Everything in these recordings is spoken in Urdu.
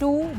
2,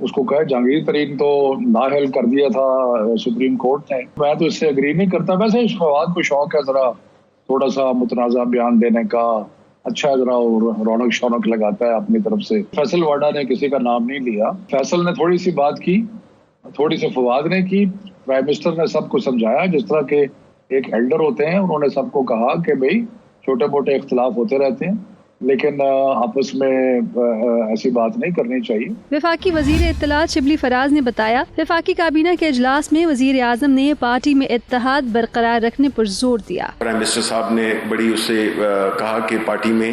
اس کو کہا جہانگیر ترین تو نااہل کر دیا تھا سپریم کورٹ نے. میں تو اس سے اگری نہیں کرتا. ویسے فواد کو شوق ہے ذرا تھوڑا سا متنازع بیان دینے کا, اچھا ذرا رونق شونق لگاتا ہے اپنی طرف سے. فیصل واڈا نے کسی کا نام نہیں لیا. فیصل نے تھوڑی سی بات کی, تھوڑی سی فواد نے کی. پرائم منسٹر نے سب کو سمجھایا جس طرح کے ایک ایلڈر ہوتے ہیں. انہوں نے سب کو کہا کہ بھئی چھوٹے موٹے اختلاف ہوتے رہتے ہیں لیکن آپس میں ایسی بات نہیں کرنی چاہیے. وفاقی وزیر اطلاعات شبلی فراز نے بتایا وفاقی کابینہ کے اجلاس میں وزیر اعظم نے پارٹی میں اتحاد برقرار رکھنے پر زور دیا. پرائم منسٹر صاحب نے بڑی اس سے کہا کہ پارٹی میں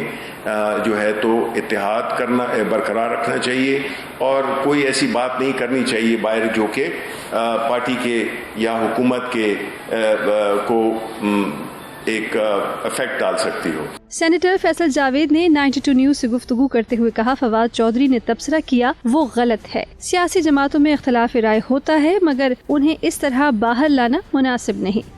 جو ہے تو اتحاد کرنا برقرار رکھنا چاہیے اور کوئی ایسی بات نہیں کرنی چاہیے باہر جو کہ پارٹی کے یا حکومت کے کو ایک افیکٹ ڈال سکتی ہو. سینیٹر فیصل جاوید نے 92 نیوز سے گفتگو کرتے ہوئے کہا فواد چودھری نے تبصرہ کیا وہ غلط ہے. سیاسی جماعتوں میں اختلاف رائے ہوتا ہے مگر انہیں اس طرح باہر لانا مناسب نہیں.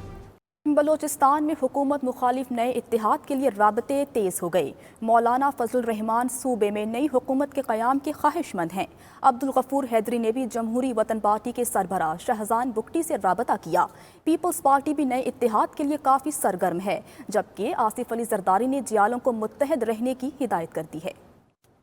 بلوچستان میں حکومت مخالف نئے اتحاد کے لیے رابطے تیز ہو گئے. مولانا فضل الرحمان صوبے میں نئی حکومت کے قیام کے خواہش مند ہیں. عبدالغفور حیدری نے بھی جمہوری وطن پارٹی کے سربراہ شہزان بگٹی سے رابطہ کیا. پیپلز پارٹی بھی نئے اتحاد کے لیے کافی سرگرم ہے جبکہ آصف علی زرداری نے جیالوں کو متحد رہنے کی ہدایت کر دی ہے.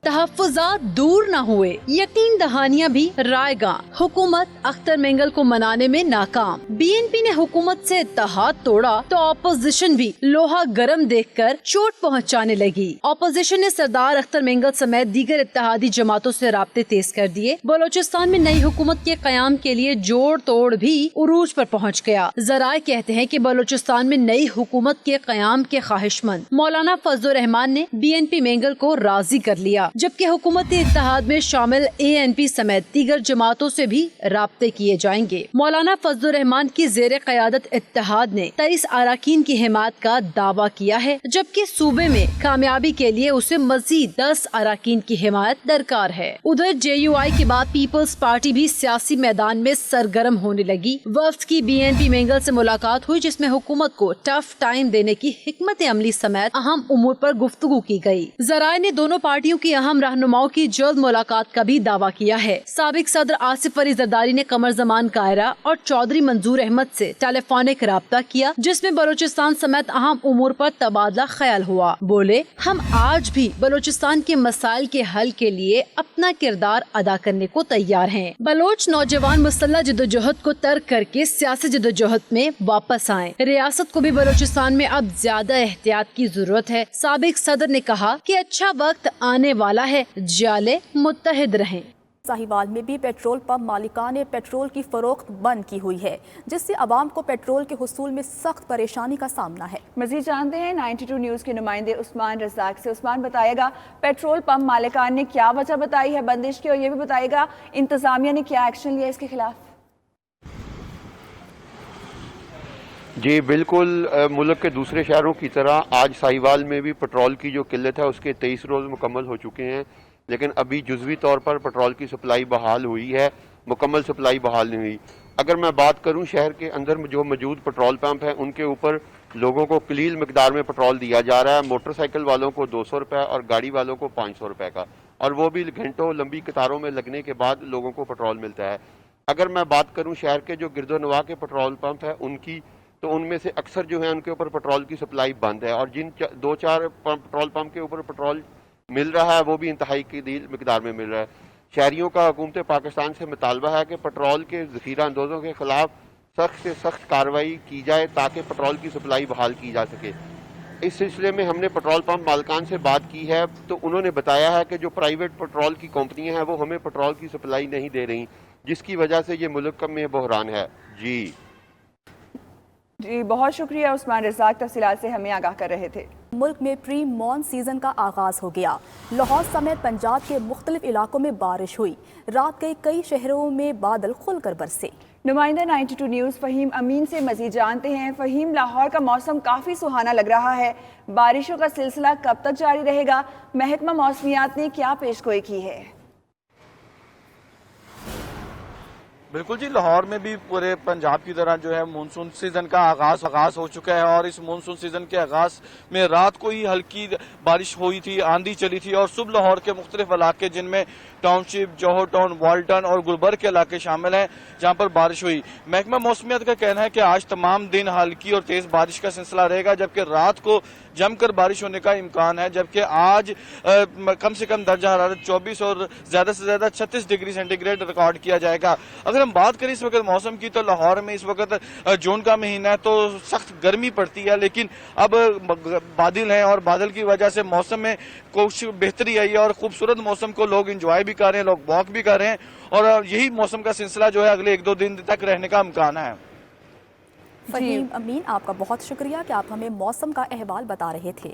تحفظات دور نہ ہوئے, یقین دہانیاں بھی رائے گاں. حکومت اختر مینگل کو منانے میں ناکام. بی این پی نے حکومت سے اتحاد توڑا تو اپوزیشن بھی لوہا گرم دیکھ کر چوٹ پہنچانے لگی. اپوزیشن نے سردار اختر مینگل سمیت دیگر اتحادی جماعتوں سے رابطے تیز کر دیے. بلوچستان میں نئی حکومت کے قیام کے لیے جوڑ توڑ بھی عروج پر پہنچ گیا. ذرائع کہتے ہیں کہ بلوچستان میں نئی حکومت کے قیام کے خواہش مند مولانا فضل الرحمان نے بی این پی مینگل کو راضی کر لیا جبکہ حکومتی اتحاد میں شامل اے این پی سمیت دیگر جماعتوں سے بھی رابطے کیے جائیں گے. مولانا فضل الرحمان کی زیر قیادت اتحاد نے 23 اراکین کی حمایت کا دعویٰ کیا ہے جبکہ صوبے میں کامیابی کے لیے اسے مزید 10 اراکین کی حمایت درکار ہے. ادھر جے یو آئی کے بعد پیپلز پارٹی بھی سیاسی میدان میں سرگرم ہونے لگی. وفد کی بی این پی مینگل سے ملاقات ہوئی جس میں حکومت کو ٹف ٹائم دینے کی حکمت عملی سمیت اہم امور پر گفتگو کی گئی. ذرائع نے دونوں پارٹیوں کی اہم رہنماؤں کی جلد ملاقات کا بھی دعویٰ کیا ہے. سابق صدر آصف علی زرداری نے قمر زمان قائرہ اور چودھری منظور احمد سے ٹیلی فونک رابطہ کیا جس میں بلوچستان سمیت اہم امور پر تبادلہ خیال ہوا. بولے ہم آج بھی بلوچستان کے مسائل کے حل کے لیے اپنا کردار ادا کرنے کو تیار ہیں. بلوچ نوجوان مسلح جدوجہد کو ترک کر کے سیاسی جدوجہد میں واپس آئیں. ریاست کو بھی بلوچستان میں اب زیادہ احتیاط کی ضرورت ہے. سابق صدر نے کہا کہ اچھا وقت آنے والا ہے, جالے متحد رہیں. ساہیوال میں بھی پیٹرول پمپ مالکان پیٹرول کی فروخت بند کی ہوئی ہے جس سے عوام کو پیٹرول کے حصول میں سخت پریشانی کا سامنا ہے. مزید جانتے ہیں 92 نیوز کے نمائندے عثمان رزاق سے. عثمان بتائے گا پیٹرول پمپ مالکان نے کیا وجہ بتائی ہے بندش کی اور یہ بھی بتائے گا انتظامیہ نے کیا ایکشن لیا اس کے خلاف. جی بالکل, ملک کے دوسرے شہروں کی طرح آج ساہیوال میں بھی پیٹرول کی جو قلت ہے اس کے 23 روز مکمل ہو چکے ہیں لیکن ابھی جزوی طور پر پیٹرول کی سپلائی بحال ہوئی ہے, مکمل سپلائی بحال نہیں ہوئی. اگر میں بات کروں شہر کے اندر جو موجود پیٹرول پمپ ہیں ان کے اوپر لوگوں کو قلیل مقدار میں پیٹرول دیا جا رہا ہے. موٹر سائیکل والوں کو 200 روپے اور گاڑی والوں کو 500 روپے کا, اور وہ بھی گھنٹوں لمبی قطاروں میں لگنے کے بعد لوگوں کو پیٹرول ملتا ہے. اگر میں بات کروں شہر کے جو گرد و نواح کے پیٹرول پمپ ہیں ان کی, تو ان میں سے اکثر جو ہیں ان کے اوپر پیٹرول کی سپلائی بند ہے, اور جن 2-4 پیٹرول پمپ کے اوپر پیٹرول مل رہا ہے وہ بھی انتہائی قلیل مقدار میں مل رہا ہے. شہریوں کا حکومت پاکستان سے مطالبہ ہے کہ پیٹرول کے ذخیرہ اندوزوں کے خلاف سخت سے سخت کارروائی کی جائے تاکہ پیٹرول کی سپلائی بحال کی جا سکے. اس سلسلے میں ہم نے پیٹرول پمپ مالکان سے بات کی ہے تو انہوں نے بتایا ہے کہ جو پرائیویٹ پیٹرول کی کمپنیاں ہیں وہ ہمیں پیٹرول کی سپلائی نہیں دے رہی جس کی وجہ سے یہ ملک میں بحران ہے. جی بہت شکریہ عثمان رزاق, تفصیلات سے ہمیں آگاہ کر رہے تھے. ملک میں پری مون سیزن کا آغاز ہو گیا. لاہور سمیت پنجاب کے مختلف علاقوں میں بارش ہوئی. رات کے کئی شہروں میں بادل کھل کر برسے. نمائندہ 92 نیوز فہیم امین سے مزید جانتے ہیں. فہیم, لاہور کا موسم کافی سہانا لگ رہا ہے, بارشوں کا سلسلہ کب تک جاری رہے گا؟ محکمہ موسمیات نے کیا پیش گوئی کی ہے؟ بالکل جی، لاہور میں بھی پورے پنجاب کی طرح جو ہے مونسون سیزن کا آغاز ہو چکا ہے، اور اس مونسون سیزن کے آغاز میں رات کو ہی ہلکی بارش ہوئی تھی، آندھی چلی تھی، اور صبح لاہور کے مختلف علاقے جن میں ٹاؤن شپ، جوہر ٹاؤن، والٹن اور گلبرگ کے علاقے شامل ہیں جہاں پر بارش ہوئی۔ محکمہ موسمیات کا کہنا ہے کہ آج تمام دن ہلکی اور تیز بارش کا سلسلہ رہے گا، جبکہ رات کو جم کر بارش ہونے کا امکان ہے، جبکہ آج کم سے کم درجہ حرارت 24 اور زیادہ سے زیادہ 36 ڈگری سینٹی گریڈ ریکارڈ کیا جائے گا۔ اگر ہم بات کریں اس وقت موسم کی تو لاہور میں اس وقت جون کا مہینہ ہے تو سخت گرمی پڑتی ہے، لیکن اب بادل ہیں اور بادل کی وجہ سے موسم میں کچھ بہتری آئی ہے، اور خوبصورت موسم کو لوگ انجوائے بھی کر رہے ہیں، لوگ واک بھی کر رہے ہیں، اور یہی موسم کا سلسلہ جو ہے اگلے 1-2 دن تک رہنے کا امکان ہے۔ فہیم امین، آپ کا بہت شکریہ کہ آپ ہمیں موسم کا احوال بتا رہے تھے۔